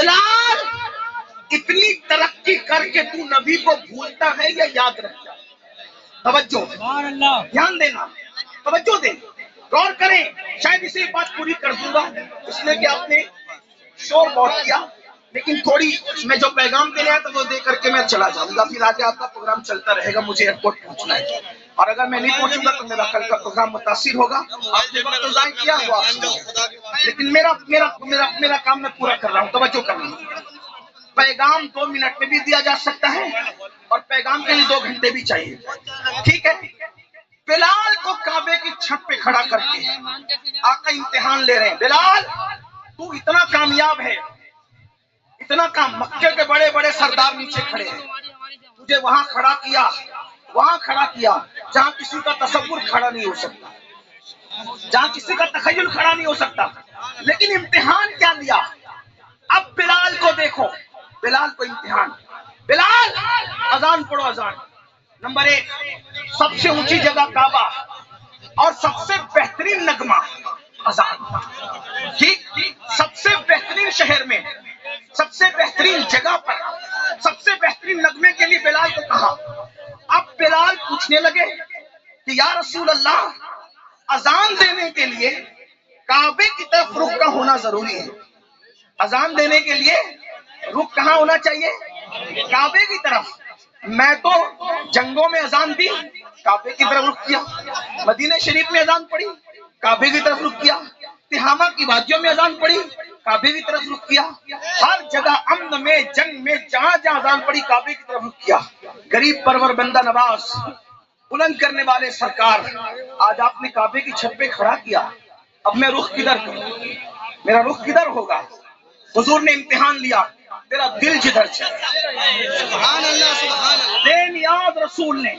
بلال اتنی ترقی کر کے تو نبی کو بھولتا ہے یا یاد رکھتا ہے؟ توجہ، دھیان دینا، توجہ دیں، غور کریں، شاید اسے بات پوری کر دوں گا اس لیے کہ آپ نے شور بہت کیا، لیکن تھوڑی میں جو پیغام دینے آیا تو وہ دے کر کے میں چلا جاؤں گا، پھر آگے آپ کا پروگرام چلتا رہے گا، مجھے ایئرپورٹ پہنچنا ہے، اور اگر میں نہیں پہنچوں گا تو میرا کل کا پروگرام متاثر ہوگا، آپ نے وقت ضائع کیا ہوا، لیکن میرا کام میں پورا کر رہا ہوں، توجہ کرنا۔ پیغام 2 منٹ میں بھی دیا جا سکتا ہے اور پیغام کے لیے 2 گھنٹے بھی چاہیے، ٹھیک ہے؟ بلال کو کعبے کی چھت پہ کھڑا کر کے آقا امتحان لے رہے ہیں، بلال تو اتنا کامیاب ہے، اتنا کام، مکے کے بڑے بڑے سردار نیچے کھڑے ہیں، تجھے وہاں کھڑا کیا جہاں کسی کا تصور کھڑا نہیں ہو سکتا، جہاں کسی کا تخیل کھڑا نہیں ہو سکتا، لیکن امتحان کیا لیا؟ اب بلال کو دیکھو، بلال کو امتحان، بلال اذان پڑھو، اذان نمبر 1، سب سے اونچی جگہ کعبہ اور سب سے بہترین نغمہ اذان، ٹھیک، سب سے بہترین شہر میں، سب سے بہترین جگہ پر، سب سے بہترین نغمے کے لیے بلال کو کہا۔ اب بلال پوچھنے لگے کہ یا رسول اللہ، اذان دینے کے لیے کعبے کی طرف رخ کا ہونا ضروری ہے، اذان دینے کے لیے رخ کہاں ہونا چاہیے؟ کعبے کی طرف۔ میں تو جنگوں میں اذان دی، کعبے کی طرف رخ کیا، مدینہ شریف میں اذان پڑھی، کعبے کی طرف رخ کیا، تہامہ کی وادیوں میں اذان پڑھی، کعبے کی طرف رخ کیا، ہر جگہ امن میں، جنگ میں، جہاں جہاں اذان پڑھی کعبے کی طرف رخ کیا۔ غریب پرور بندہ نواز، بلند کرنے والے سرکار، آج آپ نے کعبے کی چھت پہ کھڑا کیا، اب میں رخ کدھر کروں؟ میرا رخ کدھر ہوگا؟ حضور نے امتحان لیا، تیرا دل جدھر چاہے۔ سبحان اللہ، سبحان اللہ۔ بے نیاز رسول نے،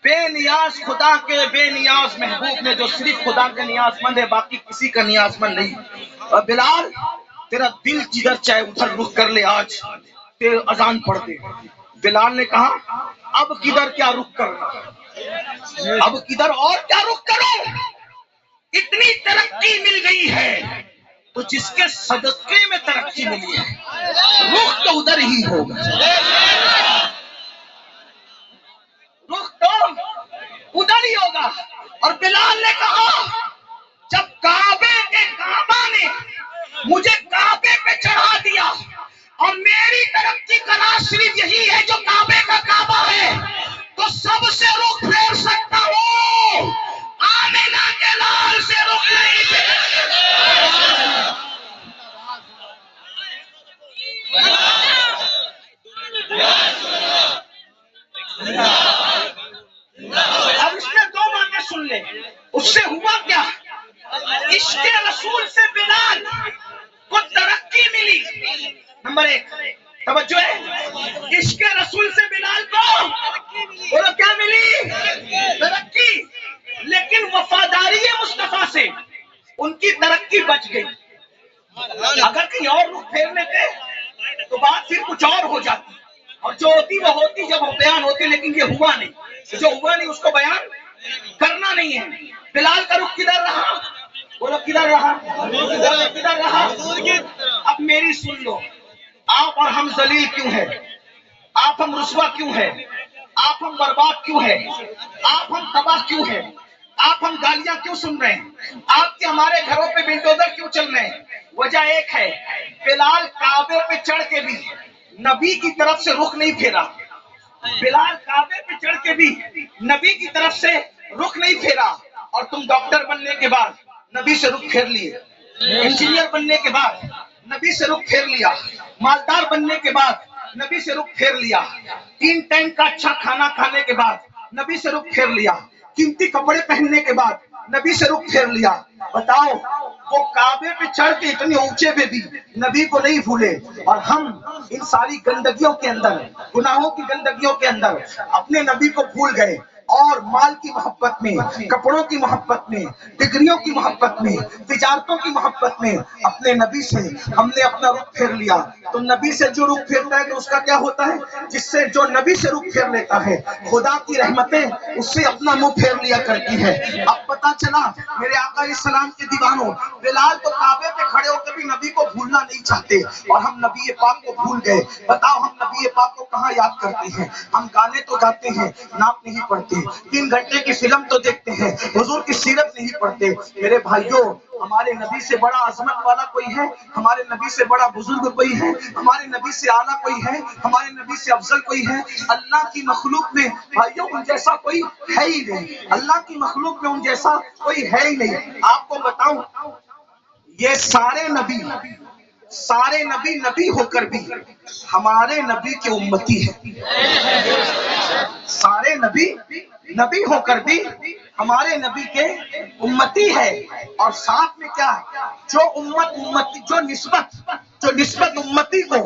بے نیاز خدا کے بے نیاز محبوب نے، جو صرف خدا کا نیاز مند ہے، باقی کسی کا نیاز مند نہیں۔ اور بلال تیرا دل جدھر چاہے ادھر رخ کر لے، آج تیرے اذان پڑھ دے۔ بلال نے کہا اب کدھر کیا رخ کرنا، اب کدھر اور کیا رخ کروں؟ اتنی ترقی مل گئی ہے تو جس کے صدقے میں ترقی ملی ہے رخ تو ادھر ہی ہوگا، رخ تو ادھر ہی ہوگا۔ اور بلال نے کہا جب کعبے کے کعبہ نے مجھے کعبے پہ چڑھا دیا اور میری ترقی کا راز صرف یہی ہے جو کعبے کا کعبہ ہے، تو سب سے رخ پھیر سکتا ہوں، آمینہ کے لال سے رخ نہیں پھیر۔ اب اس نے 2 باتیں سن لے، اس سے ہوا کیا؟ عشق رسول سے بلال کو ترقی ملی، نمبر 1، توجہ ہے، عشق رسول سے بلال کو بولو کیا ملی؟ ترقی، لیکن وفاداری مصطفیٰ سے ان کی ترقی بچ گئی۔ اگر کہیں اور رخ پھیر لیتے تو بات پھر کچھ اور ہو جاتی، اور جو ہوتی وہ ہوتی جب وہ بیان ہوتی، لیکن یہ ہوا نہیں، جو ہوا نہیں اس کو بیان کرنا نہیں ہے۔ بلال کا رخ کدھر رہا؟ بولو کدھر رہا؟ کدھر رہا؟ اب میری سن لو، آپ اور ہم ذلیل کیوں ہیں؟ آپ ہم رسوا کیوں ہیں؟ آپ ہم برباد کیوں ہیں؟ آپ ہم تباہ کیوں ہیں؟ آپ ہم گالیاں کیوں سن رہے ہیں؟ آپ کے ہمارے گھروں پہ بلڈوزر کیوں چل رہے ہیں؟ وجہ ایک ہے، بلال کعبے پہ چڑھ کے بھی نبی کی طرف سے رخ نہیں پھیرا، بلال کعبے پہ چڑھ کے بھی نبی کی طرف سے رخ نہیں پھیرا، اور تم ڈاکٹر بننے کے بعد نبی سے رخ پھیر لیے، انجینئر بننے کے بعد نبی سے رخ پھیر لیا، مالدار بننے کے بعد نبی سے رخ پھیر لیا، 3 ٹائم کا اچھا کھانا کھانے کے بعد نبی سے رخ پھیر لیا، قیمتی کپڑے پہننے کے بعد نبی سے رخ پھیر لیا۔ بتاؤ وہ کعبے پہ چڑھ کے اتنے اونچے پہ بھی نبی کو نہیں بھولے، اور ہم ان ساری گندگیوں کے اندر، گناہوں کی گندگیوں کے اندر اپنے نبی کو بھول گئے۔ اور مال کی محبت میں، کپڑوں کی محبت میں، ڈگریوں کی محبت میں، تجارتوں کی محبت میں اپنے نبی سے ہم نے اپنا رخ پھیر لیا. تو نبی سے جو رخ پھیرتا ہے تو اس کا کیا ہوتا ہے؟ جس سے جو نبی سے رخ پھیر لیتا ہے خدا کی رحمتیں اس سے اپنا منہ پھیر لیا کرتی ہے. اب پتا چلا میرے آقا علیہ السلام کے دیوانوں، بلال تو کعبے پہ کھڑے ہو کے بھی نبی کو بھولنا نہیں چاہتے، اور ہم نبی پاک کو بھول گئے. بتاؤ ہم نبی پاک کو کہاں یاد کرتے ہیں؟ ہم گانے تو گاتے ہیں، نعت نہیں پڑھتے. 3 گھنٹے کی فلم تو دیکھتے ہیں، حضور کی سیرت نہیں پڑھتے. میرے بھائیوں، ہمارے نبی سے بڑا عظمت والا کوئی ہے؟ ہمارے نبی سے بڑا بزرگ کوئی ہے؟ ہمارے نبی سے اعلیٰ کوئی ہے؟ ہمارے نبی سے افضل کوئی ہے؟ اللہ کی مخلوق میں بھائیوں ان جیسا کوئی ہے ہی نہیں. اللہ کی مخلوق میں ان جیسا کوئی ہے ہی نہیں. آپ کو بتاؤں، یہ سارے نبی نبی ہو کر بھی ہمارے نبی کے امتی ہیں. سارے نبی نبی ہو کر بھی ہمارے نبی کے امتی ہے. اور ساتھ میں کیا ہے؟ جو نسبت امتی کو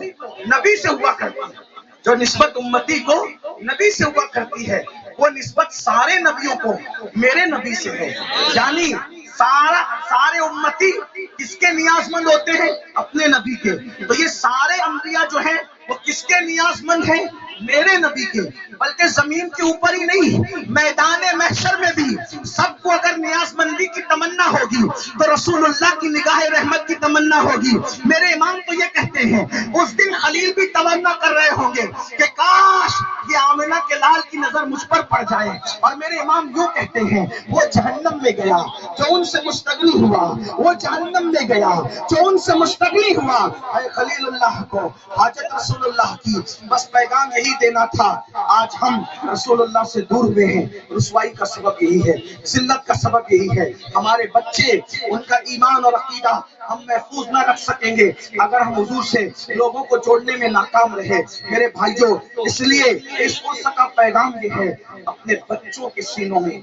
نبی سے ہوا کرتی ہے، جو نسبت امتی کو نبی سے ہوا کرتی ہے، وہ نسبت سارے نبیوں کو میرے نبی سے ہے. یعنی سارے امتی کس کے نیاز مند ہوتے ہیں؟ اپنے نبی کے. تو یہ سارے انبیاء جو ہیں وہ کس کے نیاز مند ہیں؟ میرے نبی کے. بلکہ زمین کے اوپر ہی نہیں، میدان محشر میں بھی سب کو اگر نیاز مندی کی تمنا ہوگی تو رسول اللہ کی نگاہ رحمت کی تمنا ہوگی. میرے امام تو یہ کہتے ہیں اس دن خلیل بھی تمنا کر رہے ہوں گے کہ کاش یہ آمنہ کے لال کی نظر مجھ پر پڑ جائے. اور میرے امام یوں کہتے ہیں وہ جہنم میں گیا جو ان سے مستغنی ہوا، وہ جہنم میں گیا جو ان سے مستغنی ہوا. اے خلیل اللہ کو حاجت رسول اللہ کی، بس پیغام یہی دینا تھا. آج ہم رسول اللہ سے دور ہوئے ہیں. رسوائی کا سبب یہی ہے، ذلت کا سبب یہی ہے. ہمارے بچے، ان کا ایمان اور عقیدہ ہم محفوظ نہ رکھ سکیں گے اگر ہم حضور سے لوگوں کو جوڑنے میں ناکام رہے. میرے بھائیوں، اس لیے اس قدس کا پیغام یہ ہے، اپنے بچوں کے سینوں میں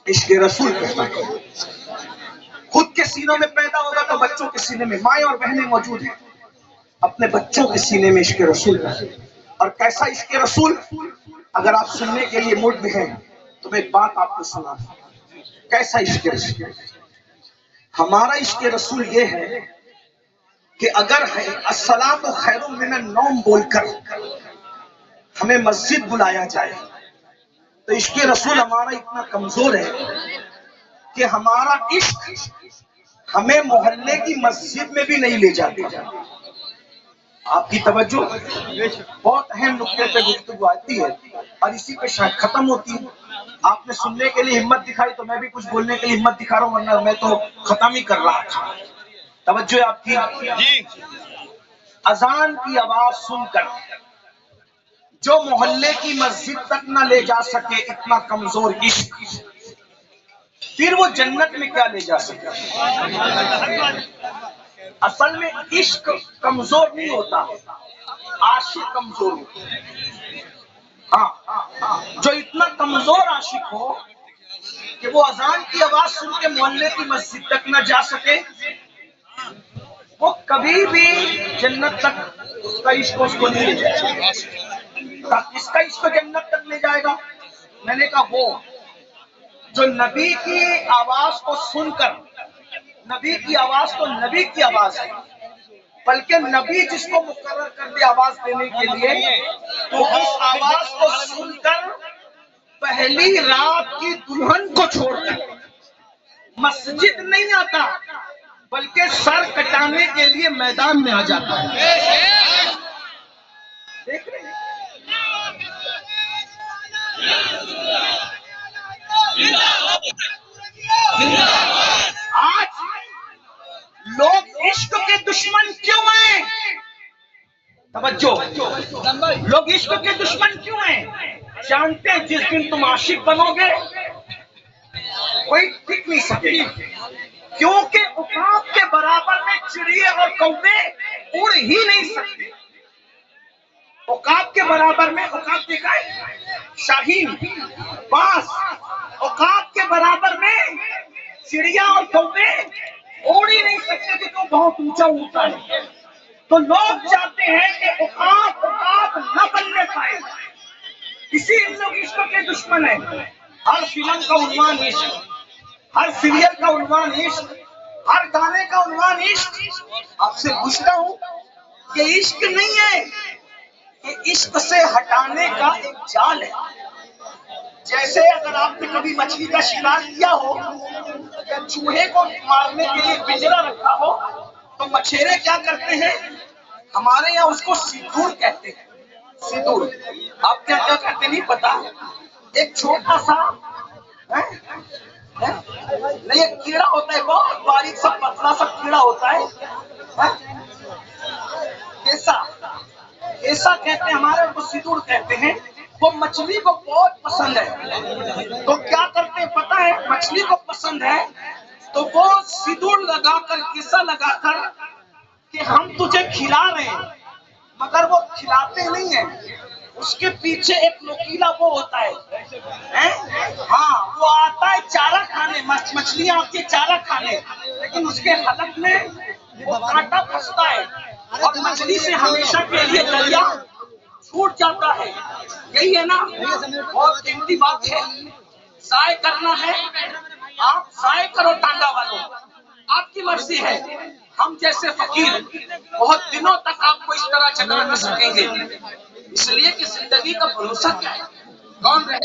عشق رسول پیدا کرو. خود کے سینوں میں پیدا ہوگا تو بچوں کے سینے میں، مائیں اور بہنیں موجود ہیں، اپنے بچوں کے سینے میں عشق رسول پیدا. اور کیسا عشق رسول؟ اگر آپ سننے کے لیے موڈ میں ہیں تو میں ایک بات آپ کو سنا دوں. کیسا عشق رسول؟ ہمارا عشق رسول یہ ہے کہ اگر الصلاۃ خیر من النوم بول کر ہمیں مسجد بلایا جائے تو عشق رسول ہمارا اتنا کمزور ہے کہ ہمارا عشق ہمیں محلے کی مسجد میں بھی نہیں لے جاتا. آپ کی توجہ، بہت اہم نقطے پہ گفتگو آتی ہے اور اسی پہ شاید ختم ہوتی ہے. آپ نے سننے کے لیے ہمت دکھائی تو میں بھی کچھ بولنے کے لیے ہمت دکھا رہا ہوں، ورنہ میں تو ختم ہی کر رہا تھا. توجہ آپ کی. اذان کی آواز سن کر جو محلے کی مسجد تک نہ لے جا سکے، اتنا کمزور عشق، پھر وہ جنت میں کیا لے جا سکے؟ اصل میں عشق کمزور نہیں ہوتا، عاشق کمزور ہوتا ہے. ہاں، جو اتنا کمزور عاشق ہو کہ وہ اذان کی آواز سن کے محلے کی مسجد تک نہ جا سکے، وہ کبھی بھی جنت تک اس کا عشق اس کو نہیں لے جائے گا. اس کا عشق جنت تک لے جائے گا. میں نے کہا وہ جو نبی کی آواز کو سن کر، نبی کی آواز تو نبی کی آواز ہے، بلکہ نبی جس کو مقرر کر دے آواز دینے کے لیے، تو اس آواز کو سن کر پہلی رات کی دلہن کو چھوڑ کر مسجد نہیں آتا، بلکہ سر کٹانے کے لیے میدان میں آ جاتا ہے. دیکھ رہے ہیں؟ آج لوگ عشق کے دشمن کیوں ہیں؟ توجہ، لوگ عشق کے دشمن کیوں ہیں؟ جانتے ہیں جس دن تم عاشق بنو گے کوئی ٹک نہیں سکے گا، کیونکہ عقاب کے برابر میں چڑیے اور کوے اڑ ہی نہیں سکتے. عقاب کے برابر میں، عقاب دیکھا ہے؟ شاہین، باز، عقاب کے برابر میں چڑیا اور کوے اڑ ہی نہیں سکتے کیونکہ وہ بہت اونچا اونچا ہے. تو لوگ چاہتے ہیں کہ عقاب نہ بننے پائے، اسی لوگ عشق کے دشمن ہیں. ہر فلم کا عنوان عشق، ہر سیریل کا عنوان عشق، ہر گانے کا عنوان عشق. آپ سے پوچھتا ہوں یہ عشق نہیں ہے، یہ عشق سے ہٹانے کا ایک جال ہے. جیسے اگر آپ نے کبھی مچھلی کا شکار کیا ہو یا چوہے کو مارنے کے لیے پنجرا رکھا ہو تو مچھیرے کیا کرتے ہیں؟ ہمارے یہاں اس کو سیدور کہتے ہیں. سیدور آپ کیا کیا کہتے نہیں پتا. ایک چھوٹا سا نہیں ایک کیڑا ہوتا ہے، بہت باریک سا پتلا سا کیڑا ہوتا ہے، کیسا ایسا کہتے ہیں ہمارے کو سیدور کہتے ہیں. وہ مچھلی کو بہت پسند ہے تو کیا کرتے ہیں پتا ہے؟ مچھلی کو پسند ہے تو وہ سیدور لگا کر کیسا لگا کر کہ ہم تجھے کھلا رہے ہیں، مگر وہ کھلاتے نہیں ہیں. اس کے پیچھے ایک نوکیلا وہ ہوتا ہے، ہاں وہ آتا ہے چارہ کھانے، مچھلیاں آتی ہے چارہ کھانے، لیکن اس کے حلق میں وہ کانٹا پھنستا ہے اور مچھلی سے ہمیشہ کے لیے دریا چھوٹ جاتا ہے. یہی ہے نا، بہت قیمتی بات ہے. ضائع کرنا ہے آپ ضائع کرو ٹانگا والوں، آپ کی مرضی ہے. ہم جیسے فقیر بہت دنوں تک آپ کو اس طرح جگا نہ سکیں گے، اس لیے کہ زندگی کا بھروسہ کیا ہے؟ کون رہے